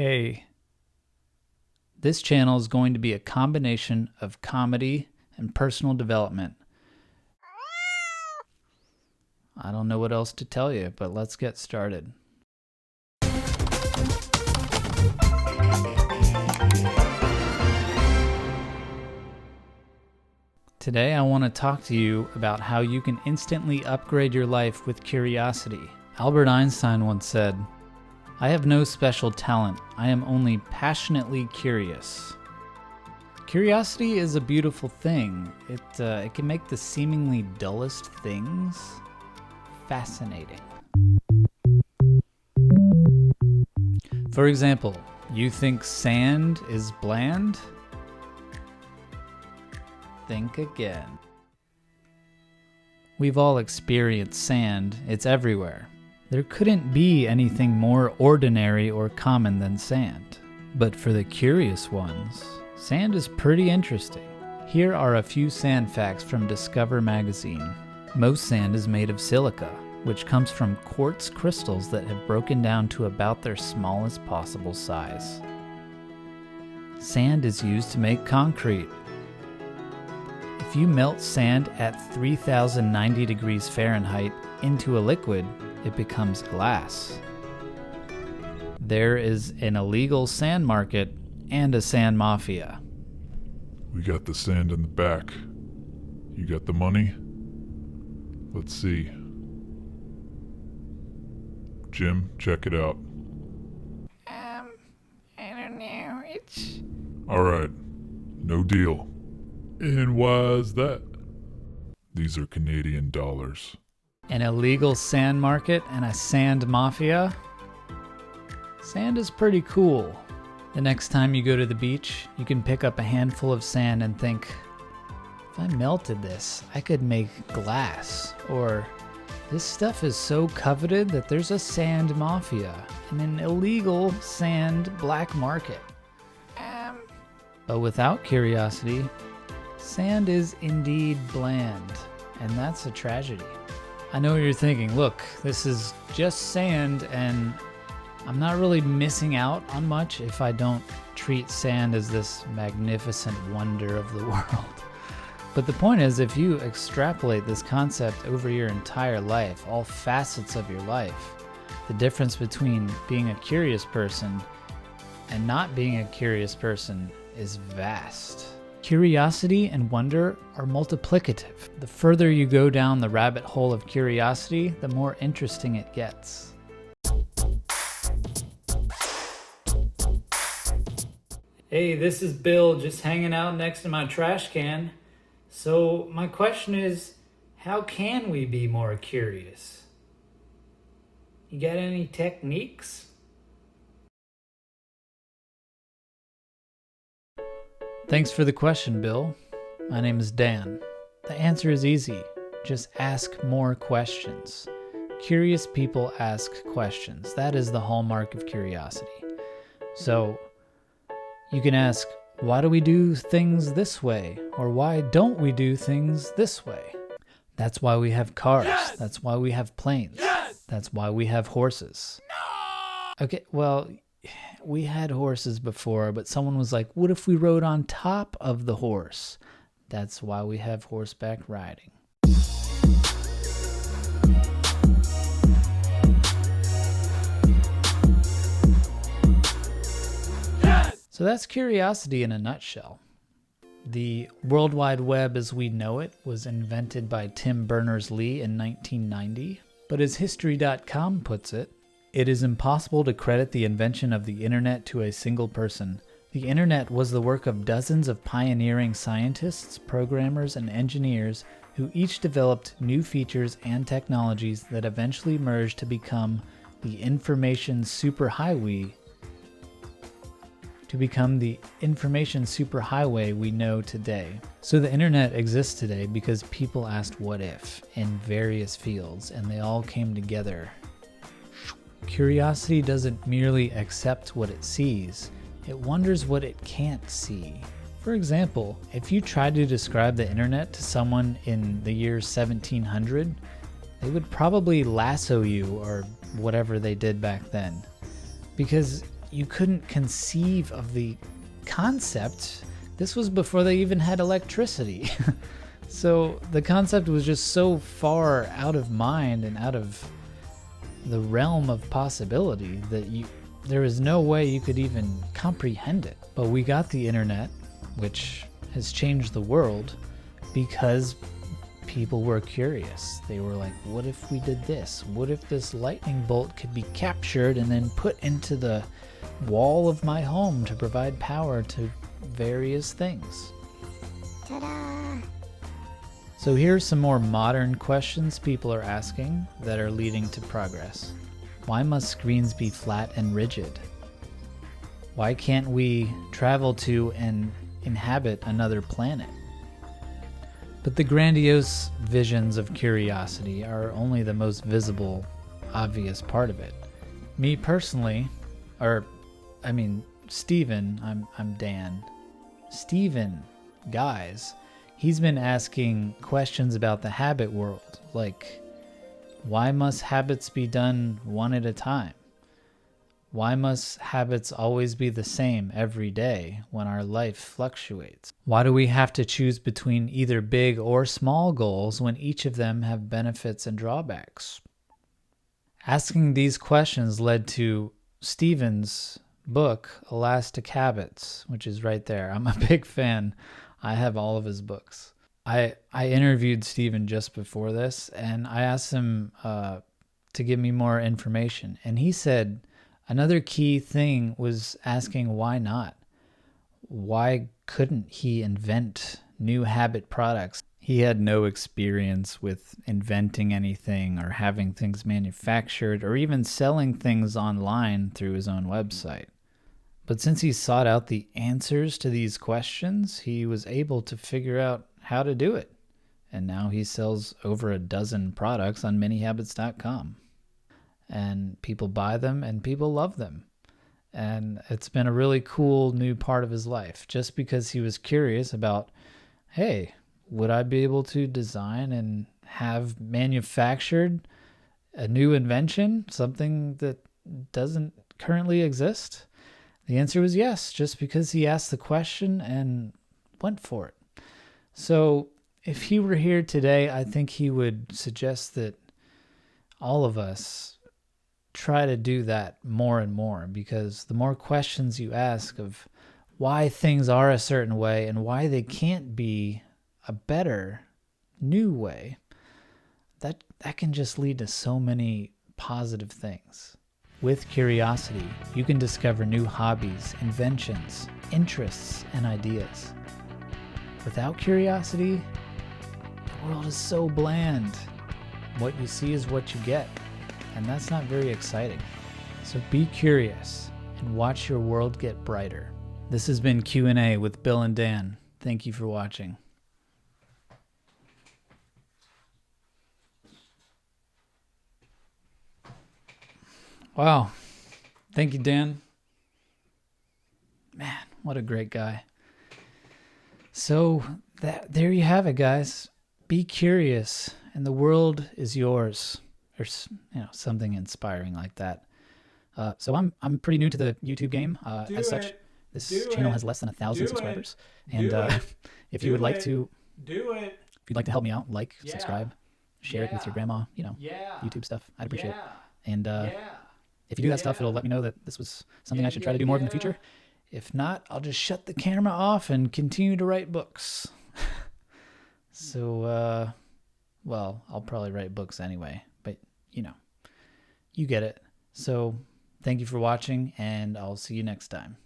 Hey, this channel is going to be a combination of comedy and personal development. I don't know what else to tell you, but let's get started. Today I want to talk to you about how you can instantly upgrade your life with curiosity. Albert Einstein once said, "I have no special talent, I am only passionately curious." Curiosity is a beautiful thing. It can make the seemingly dullest things fascinating. For example, you think sand is bland? Think again. We've all experienced sand. It's everywhere. There couldn't be anything more ordinary or common than sand. But for the curious ones, sand is pretty interesting. Here are a few sand facts from Discover magazine. Most sand is made of silica, which comes from quartz crystals that have broken down to about their smallest possible size. Sand is used to make concrete. If you melt sand at 3090 degrees Fahrenheit into a liquid, it becomes glass. There is an illegal sand market and a sand mafia. We got the sand in the back. You got the money? Let's see. Jim, check it out. I don't know. It's... Alright, no deal. And why's that? These are Canadian dollars. An illegal sand market and a sand mafia? Sand is pretty cool. The next time you go to the beach, you can pick up a handful of sand and think, if I melted this, I could make glass. Or, this stuff is so coveted that there's a sand mafia and an illegal sand black market. But without curiosity, sand is indeed bland, and that's a tragedy. I know what you're thinking. Look, this is just sand, and I'm not really missing out on much if I don't treat sand as this magnificent wonder of the world. But the point is, if you extrapolate this concept over your entire life, all facets of your life, the difference between being a curious person and not being a curious person is vast. Curiosity and wonder are multiplicative. The further you go down the rabbit hole of curiosity, the more interesting it gets. Hey, this is Bill, just hanging out next to my trash can. So my question is, how can we be more curious? You got any techniques? Thanks for the question, Bill. My name is Dan. The answer is easy. Just ask more questions. Curious people ask questions. That is the hallmark of curiosity. So, you can ask, why do we do things this way? Or why don't we do things this way? That's why we have cars. Yes! That's why we have planes. Yes! That's why we have horses. No! Okay, well, we had horses before, but someone was like, what if we rode on top of the horse? That's why we have horseback riding. Yes! So that's curiosity in a nutshell. The World Wide Web as we know it was invented by Tim Berners-Lee in 1990, but as History.com puts it, it is impossible to credit the invention of the internet to a single person. The internet was the work of dozens of pioneering scientists, programmers, and engineers who each developed new features and technologies that eventually merged to become the information superhighway we know today. So the internet exists today because people asked what if in various fields, and they all came together. Curiosity doesn't merely accept what it sees, it wonders what it can't see. For example, if you tried to describe the internet to someone in the year 1700, they would probably lasso you or whatever they did back then. Because you couldn't conceive of the concept. This was before they even had electricity. So the concept was just so far out of mind and out of the realm of possibility that there was no way you could even comprehend it. But we got the internet, which has changed the world because people were curious. They were like, what if we did this? What if this lightning bolt could be captured and then put into the wall of my home to provide power to various things? Ta-da! So here's some more modern questions people are asking that are leading to progress. Why must screens be flat and rigid? Why can't we travel to and inhabit another planet? But the grandiose visions of curiosity are only the most visible, obvious part of it. Me personally, Steven, I'm Dan. Steven, guys, he's been asking questions about the habit world, like, why must habits be done one at a time? Why must habits always be the same every day when our life fluctuates? Why do we have to choose between either big or small goals when each of them have benefits and drawbacks? Asking these questions led to Steven's book, Elastic Habits, which is right there. I'm a big fan. I have all of his books. I interviewed Steven just before this, and I asked him to give me more information. And he said another key thing was asking why not? Why couldn't he invent new habit products? He had no experience with inventing anything or having things manufactured or even selling things online through his own website. But since he sought out the answers to these questions, he was able to figure out how to do it. And now he sells over a dozen products on manyhabits.com. And people buy them and people love them. And it's been a really cool new part of his life just because he was curious about, hey, would I be able to design and have manufactured a new invention, something that doesn't currently exist? The answer was yes, just because he asked the question and went for it. So if he were here today, I think he would suggest that all of us try to do that more and more, because the more questions you ask of why things are a certain way and why they can't be a better, new way, that can just lead to so many positive things. With curiosity, you can discover new hobbies, inventions, interests, and ideas. Without curiosity, the world is so bland. What you see is what you get, and that's not very exciting. So be curious and watch your world get brighter. This has been Q&A with Bill and Dan. Thank you for watching. Wow. Thank you, Dan. Man, what a great guy. So there you have it, guys. Be curious, and the world is yours. Or something inspiring like that. So I'm pretty new to the YouTube game. As such, this channel has less than 1,000 subscribers. And if you would like to, if you'd like to help me out, like, subscribe, share it with your grandma. YouTube stuff. I'd appreciate it. And if you do that stuff, it'll let me know that this was something I should try to do more in the future. If not, I'll just shut the camera off and continue to write books. So, well, I'll probably write books anyway, but you get it. So thank you for watching, and I'll see you next time.